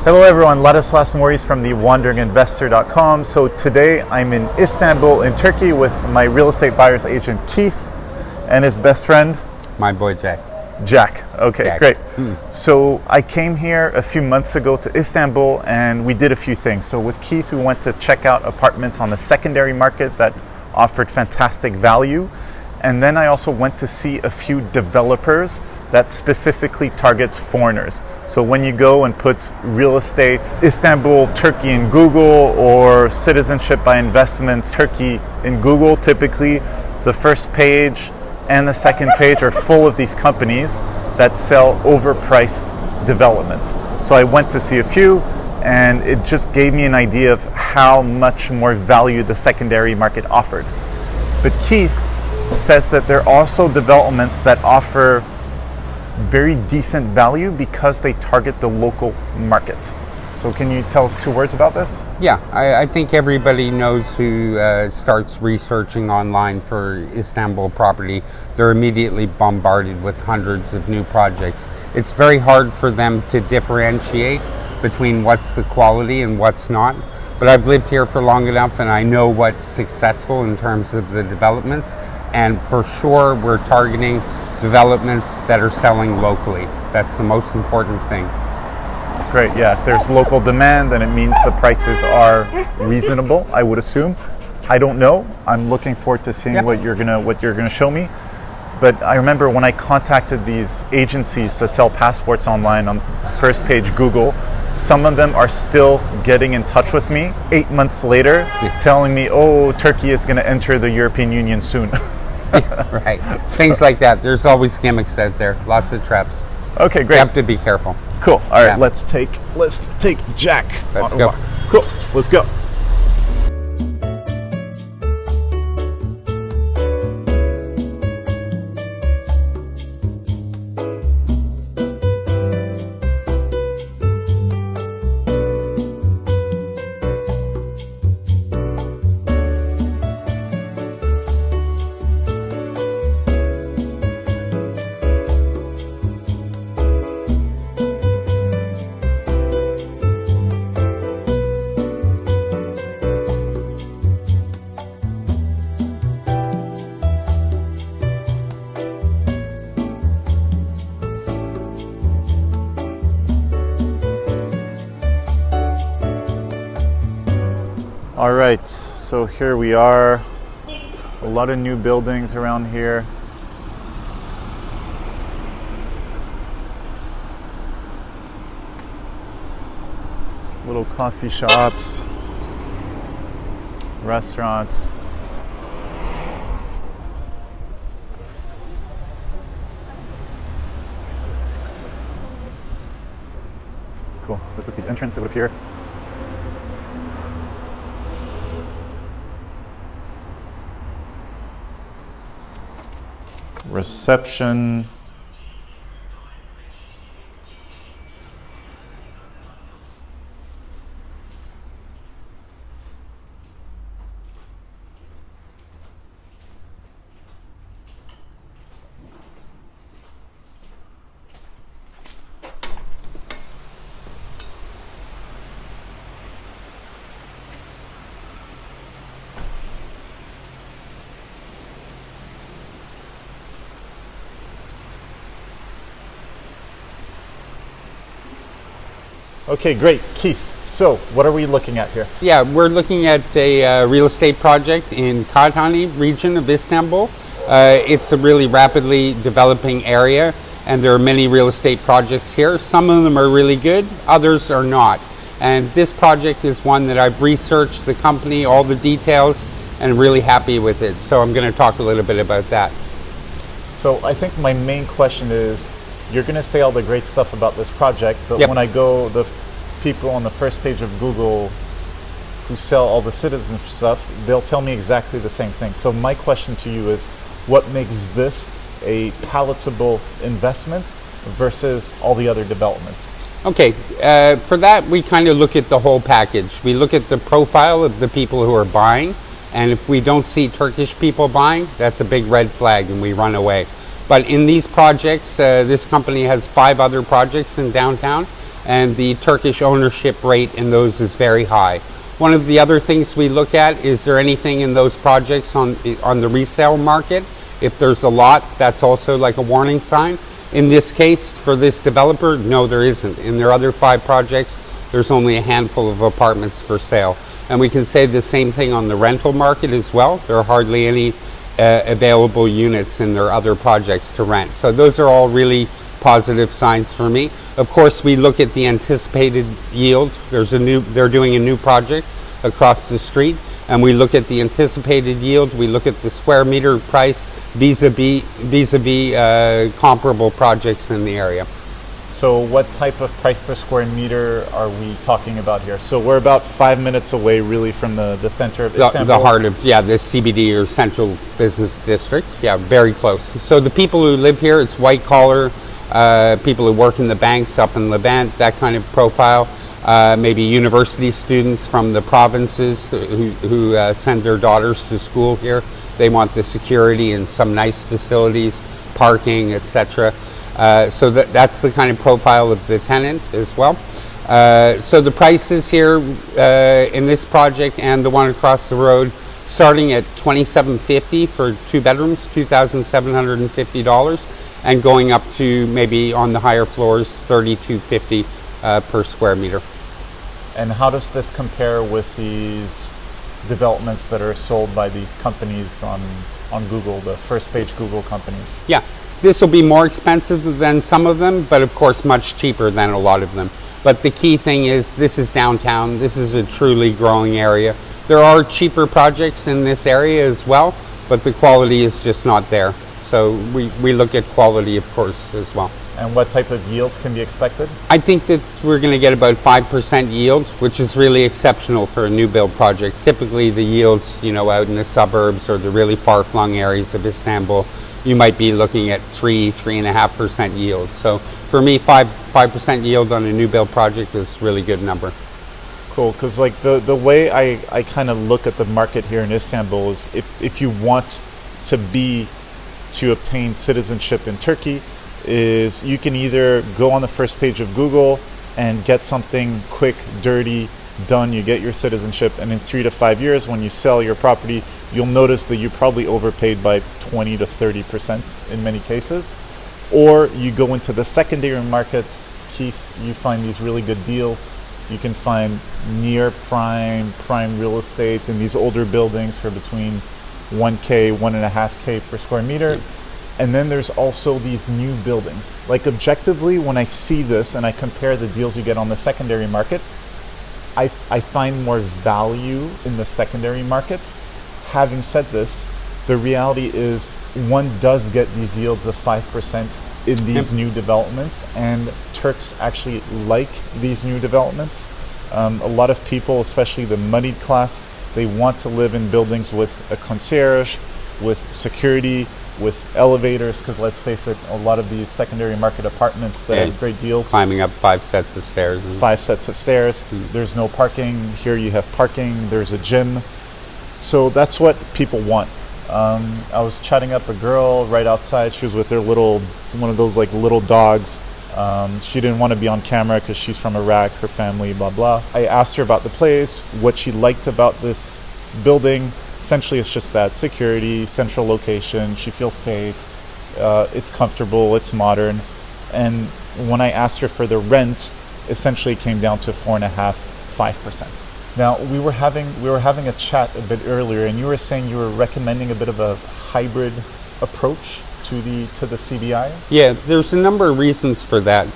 Hello everyone, Ladislas and Maurice from the wanderinginvestor.com. So today I'm in Istanbul in Turkey with my real estate buyer's agent Keith and his best friend. My boy Jack. Jack. Okay, Jack. Great. So I came here a few months ago to Istanbul and we did a few things. So with Keith we went to check out apartments on the secondary market that offered fantastic value. And then I also went to see a few developers that specifically target foreigners. So when you go and put real estate Istanbul, Turkey in Google, or citizenship by investment Turkey in Google, typically the first page and the second page are full of these companies that sell overpriced developments. So I went to see a few and it just gave me an idea of how much more value the secondary market offered. But Keith says that there are also developments that offer very decent value because they target the local market. So can you tell us 2 words about this? Yeah, I think everybody knows who starts researching online for Istanbul property. They're immediately bombarded with hundreds of new projects. It's very hard for them to differentiate between what's the quality and what's not. But I've lived here for long enough and I know what's successful in terms of the developments. And for sure we're targeting developments that are selling locally. That's the most important thing. Great, yeah. If there's local demand, then it means the prices are reasonable, I would assume. I don't know. I'm looking forward to seeing what you're gonna show me. But I remember when I contacted these agencies that sell passports online on first page Google, some of them are still getting in touch with me 8 months later, telling me, oh, Turkey is gonna enter the European Union soon. Right. Things like that. There's always gimmicks out there. Lots of traps. Okay, great. You have to be careful. Cool. All right, let's take Jack. Let's go. Cool. Let's go. All right, so here we are. A lot of new buildings around here. Little coffee shops, restaurants. Cool, this is the entrance, it would appear. Reception. Okay, great. Keith, so what are we looking at here? Yeah, we're looking at a real estate project in Kağıthane region of Istanbul. It's a really rapidly developing area and there are many real estate projects here. Some of them are really good, others are not. And this project is one that I've researched the company, all the details, and really happy with it. So I'm going to talk a little bit about that. So I think my main question is, you're going to say all the great stuff about this project, but when I go, the people on the first page of Google who sell all the citizenship stuff, they'll tell me exactly the same thing. So my question to you is, what makes this a palatable investment versus all the other developments? Okay, for that we kind of look at the whole package. We look at the profile of the people who are buying, and if we don't see Turkish people buying, that's a big red flag and we run away. But in these projects, this company has 5 other projects in downtown. and the Turkish ownership rate in those is very high. One of the other things we look at, is there anything in those projects on the resale market? If there's a lot, that's also like a warning sign. In this case, for this developer, no, there isn't. In their other 5 projects, there's only a handful of apartments for sale. And we can say the same thing on the rental market as well. There are hardly any available units in their other projects to rent. So those are all really positive signs for me. Of course, we look at the anticipated yield. They're doing a new project across the street, and we look at the anticipated yield. We look at the square meter price vis-a-vis comparable projects in the area. So what type of price per square meter are we talking about here? So we're about 5 minutes away really from the center of Istanbul. The heart of, the CBD or Central Business District. Yeah, very close. So the people who live here, it's white collar, people who work in the banks up in Levant, that kind of profile. Maybe university students from the provinces who send their daughters to school here. They want the security and some nice facilities, parking, etc. So that's the kind of profile of the tenant as well. So the prices here in this project and the one across the road, starting at $2,750 for 2 bedrooms, $2,750, and going up to maybe on the higher floors, $3,250 per square meter. And how does this compare with these developments that are sold by these companies on Google, the first page Google companies? Yeah. This will be more expensive than some of them, but of course much cheaper than a lot of them. But the key thing is this is downtown. This is a truly growing area. There are cheaper projects in this area as well, but the quality is just not there. So we look at quality, of course, as well. And what type of yields can be expected? I think that we're going to get about 5% yield, which is really exceptional for a new build project. Typically the yields, out in the suburbs or the really far-flung areas of Istanbul, you might be looking at 3.5% yield. So for me, 5% yield on a new build project is a really good number. Cool, because like the way I kind of look at the market here in Istanbul is if you want to obtain citizenship in Turkey, is you can either go on the first page of Google and get something quick, dirty, done, you get your citizenship, and in 3 to 5 years when you sell your property, you'll notice that you probably overpaid by 20 to 30% in many cases. Or you go into the secondary market, Keith, you find these really good deals. You can find near prime real estate in these older buildings for between 1K, 1.5K per square meter. And then there's also these new buildings. Like objectively, when I see this and I compare the deals you get on the secondary market, I find more value in the secondary markets. Having said this, the reality is one does get these yields of 5% in these new developments, and Turks actually like these new developments. A lot of people, especially the moneyed class, they want to live in buildings with a concierge, with security, with elevators, because let's face it, a lot of these secondary market apartments that have great deals. Climbing up 5 sets of stairs. 5 sets of stairs. There's no parking. Here you have parking. There's a gym. So that's what people want. I was chatting up a girl right outside. She was with her one of those like little dogs. She didn't want to be on camera because she's from Iraq, her family, blah, blah. I asked her about the place, what she liked about this building. Essentially, it's just that security, central location. She feels safe. It's comfortable. It's modern. And when I asked her for the rent, essentially it came down to 4.5–5%. Now we were having a chat a bit earlier, and you were saying you were recommending a bit of a hybrid approach to the CBI. Yeah, there's a number of reasons for that.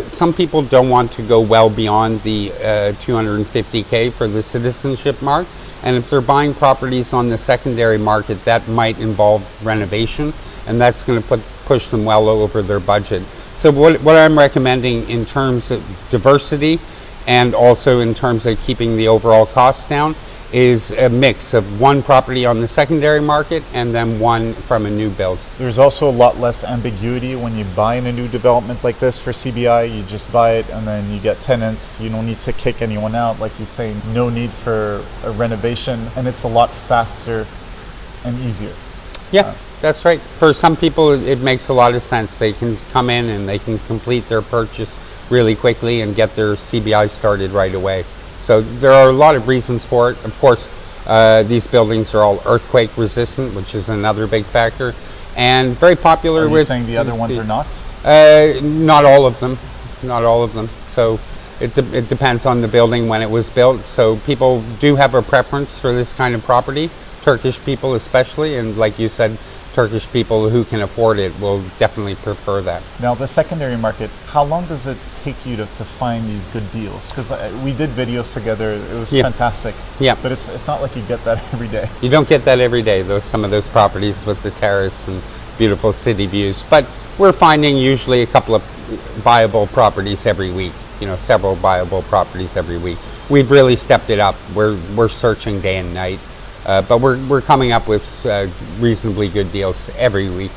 Some people don't want to go well beyond the 250K for the citizenship mark. And if they're buying properties on the secondary market, that might involve renovation, and that's going to push them well over their budget. So what I'm recommending in terms of diversity and also in terms of keeping the overall costs down is a mix of one property on the secondary market and then one from a new build. There's also a lot less ambiguity when you buy in a new development like this for CBI. You just buy it and then you get tenants. You don't need to kick anyone out. Like you say, no need for a renovation, and it's a lot faster and easier. Yeah, that's right. For some people, it makes a lot of sense. They can come in and they can complete their purchase really quickly and get their CBI started right away. So there are a lot of reasons for it. Of course, these buildings are all earthquake resistant, which is another big factor, and very popular. Are you saying the other ones are not? Not all of them. Not all of them. So it depends on the building when it was built. So people do have a preference for this kind of property, Turkish people especially, and like you said, Turkish people who can afford it will definitely prefer that. Now, the secondary market, how long does it take you to find these good deals? Because we did videos together, it was fantastic. Yeah. But it's not like you get that every day. You don't get that every day, some of those properties with the terrace and beautiful city views. But we're finding usually a couple of viable properties every week, several viable properties every week. We've really stepped it up. We're searching day and night. But we're coming up with reasonably good deals every week.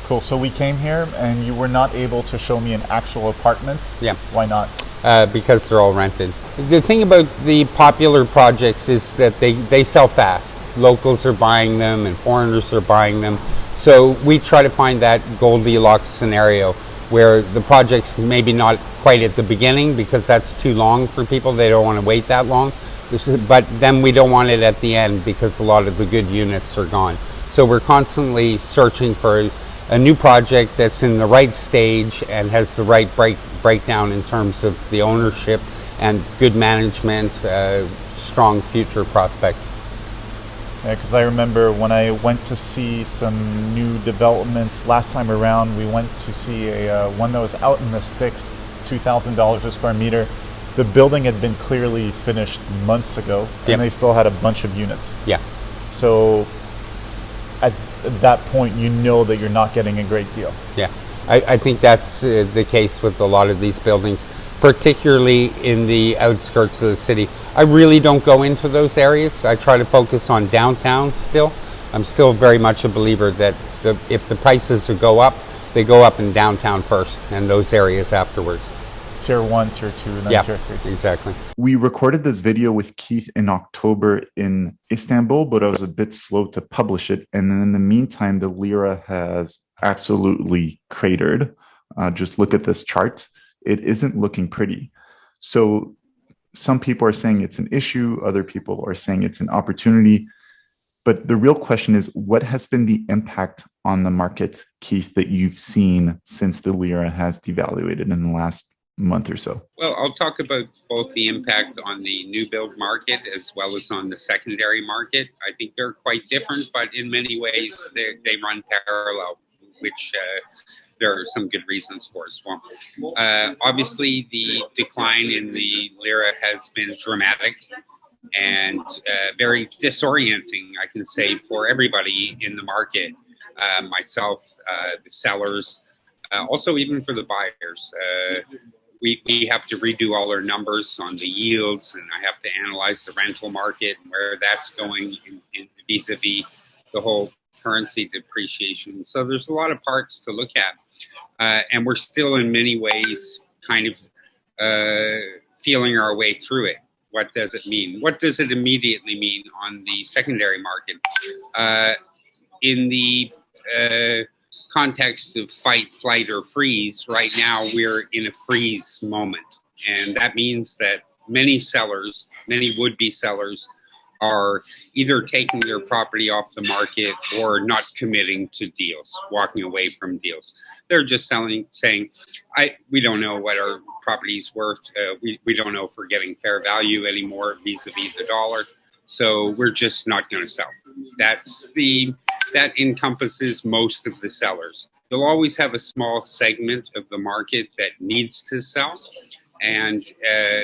Cool. So we came here and you were not able to show me an actual apartment. Yeah. Why not? Because they're all rented. The thing about the popular projects is that they sell fast. Locals are buying them and foreigners are buying them. So we try to find that Goldilocks scenario where the project's maybe not quite at the beginning because that's too long for people. They don't want to wait that long. But then we don't want it at the end because a lot of the good units are gone. So we're constantly searching for a new project that's in the right stage and has the right breakdown in terms of the ownership and good management, strong future prospects. Yeah, because I remember when I went to see some new developments last time around, we went to see one that was out in the sticks, $2,000 a square meter. The building had been clearly finished months ago, and they still had a bunch of units. Yeah. So at that point, you know that you're not getting a great deal. Yeah. I think that's the case with a lot of these buildings, particularly in the outskirts of the city. I really don't go into those areas. I try to focus on downtown still. I'm still very much a believer that if the prices go up, they go up in downtown first and those areas afterwards. Tier 1, Tier 2, and then Tier 3. Exactly. We recorded this video with Keith in October in Istanbul, but I was a bit slow to publish it. And then in the meantime, the Lira has absolutely cratered. Just look at this chart. It isn't looking pretty. So some people are saying it's an issue. Other people are saying it's an opportunity. But the real question is, what has been the impact on the market, Keith, that you've seen since the Lira has devaluated in the last month or so? Well, I'll talk about both the impact on the new build market as well as on the secondary market. I think they're quite different, but in many ways they run parallel, which there are some good reasons for as well. Obviously, the decline in the Lira has been dramatic and very disorienting, I can say, for everybody in the market, myself, the sellers, also even for the buyers. We have to redo all our numbers on the yields, and I have to analyze the rental market and where that's going in vis-a-vis the whole currency depreciation. So there's a lot of parts to look at, and we're still in many ways kind of feeling our way through it. What does it mean? What does it immediately mean on the secondary market? In the context of fight, flight, or freeze, right now we're in a freeze moment. And that means that many sellers, many would-be sellers, are either taking their property off the market or not committing to deals, walking away from deals. They're just saying, we don't know what our property's worth. We don't know if we're getting fair value anymore vis-a-vis the dollar. So we're just not going to sell. That encompasses most of the sellers. You'll always have a small segment of the market that needs to sell, and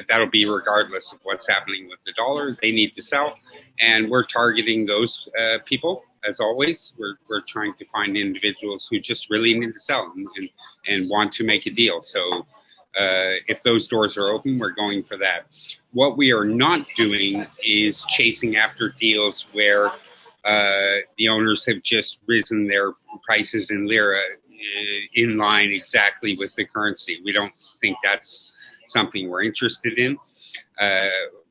that'll be regardless of what's happening with the dollar. They need to sell, and we're targeting those people. As always, we're trying to find individuals who just really need to sell and want to make a deal. So if those doors are open, we're going for that. What we are not doing is chasing after deals where the owners have just risen their prices in Lira in line exactly with the currency. We don't think that's something we're interested in.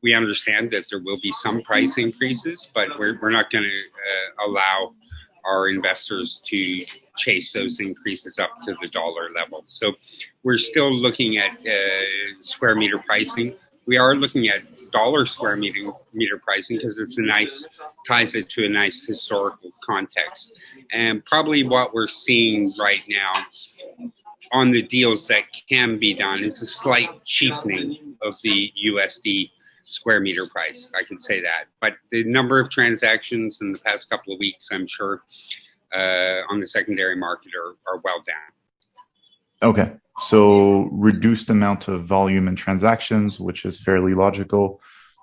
We understand that there will be some price increases, but we're not going to allow our investors to chase those increases up to the dollar level. So we're still looking at square meter pricing. We are looking at dollar square meter pricing because it's ties it to a nice historical context. And probably what we're seeing right now on the deals that can be done is a slight cheapening of the USD square meter price. I could say that. But the number of transactions in the past couple of weeks, I'm sure, on the secondary market are well down. Okay. So reduced amount of volume and transactions, which is fairly logical.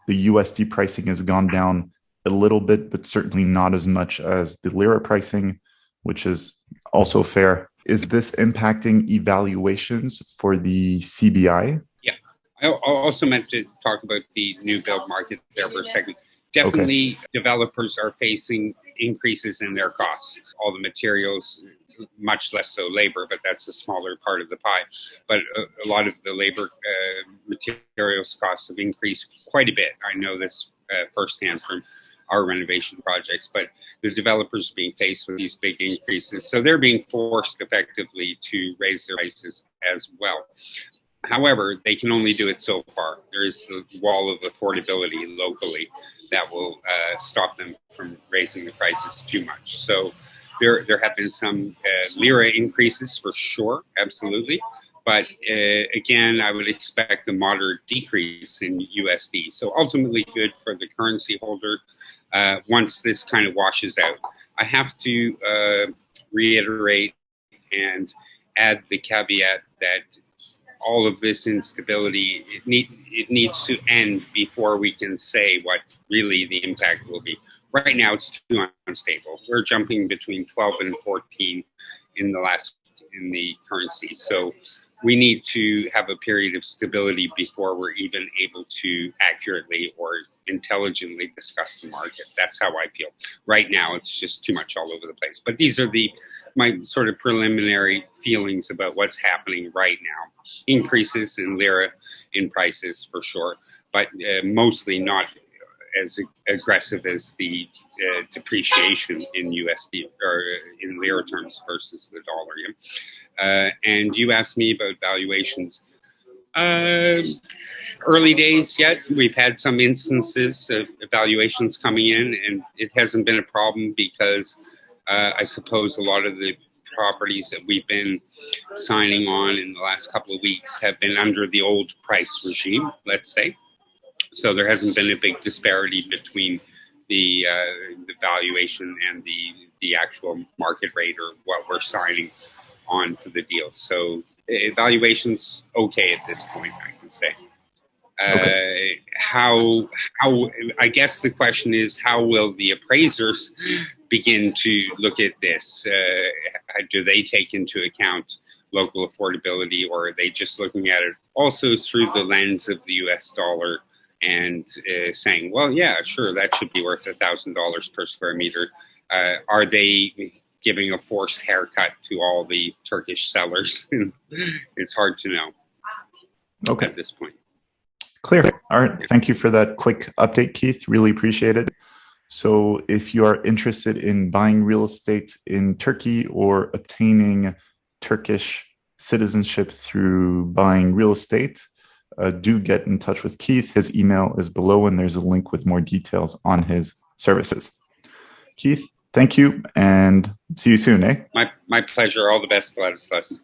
The USD pricing has gone down a little bit, but certainly not as much as the Lira pricing, which is also fair. Is this impacting evaluations for the CBI? Yeah. I also meant to talk about the new build market there for a second. Definitely, developers are facing increases in their costs. All the materials, much less so labor, but that's a smaller part of the pie. But a lot of the labor materials costs have increased quite a bit. I know this firsthand from our renovation projects, but the developers being faced with these big increases. So they're being forced effectively to raise their prices as well. However, they can only do it so far. There is the wall of affordability locally that will stop them from raising the prices too much. So there have been some Lira increases for sure, absolutely. But again, I would expect a moderate decrease in USD. So ultimately good for the currency holder once this kind of washes out. I have to reiterate and add the caveat that all of this instability, it needs to end before we can say what really the impact will be. Right now, it's too unstable. We're jumping between 12 and 14 in the currency. So we need to have a period of stability before we're even able to accurately or intelligently discuss the market. That's how I feel. Right now, it's just too much all over the place. But these are my sort of preliminary feelings about what's happening right now. Increases in Lira in prices for sure, but mostly not as aggressive as the depreciation in USD or in Lira terms versus the dollar. Yeah? And you asked me about valuations. Early days yet. We've had some instances of valuations coming in, and it hasn't been a problem because I suppose a lot of the properties that we've been signing on in the last couple of weeks have been under the old price regime, let's say. So there hasn't been a big disparity between the valuation and the actual market rate or what we're signing on for the deal. So evaluation's okay at this point, I can say. Okay. How I guess the question is, how will the appraisers begin to look at this? Do they take into account local affordability, or are they just looking at it also through the lens of the US dollar and saying, well, yeah, sure, that should be worth $1,000 per square meter? Are they giving a forced haircut to all the Turkish sellers? It's hard to know. Okay. At this point. Clear. All right. Thank you for that quick update, Keith. Really appreciate it. So if you are interested in buying real estate in Turkey or obtaining Turkish citizenship through buying real estate, do get in touch with Keith. His email is below, and there's a link with more details on his services. Keith, thank you, and see you soon, eh? My pleasure. All the best, Ladislas.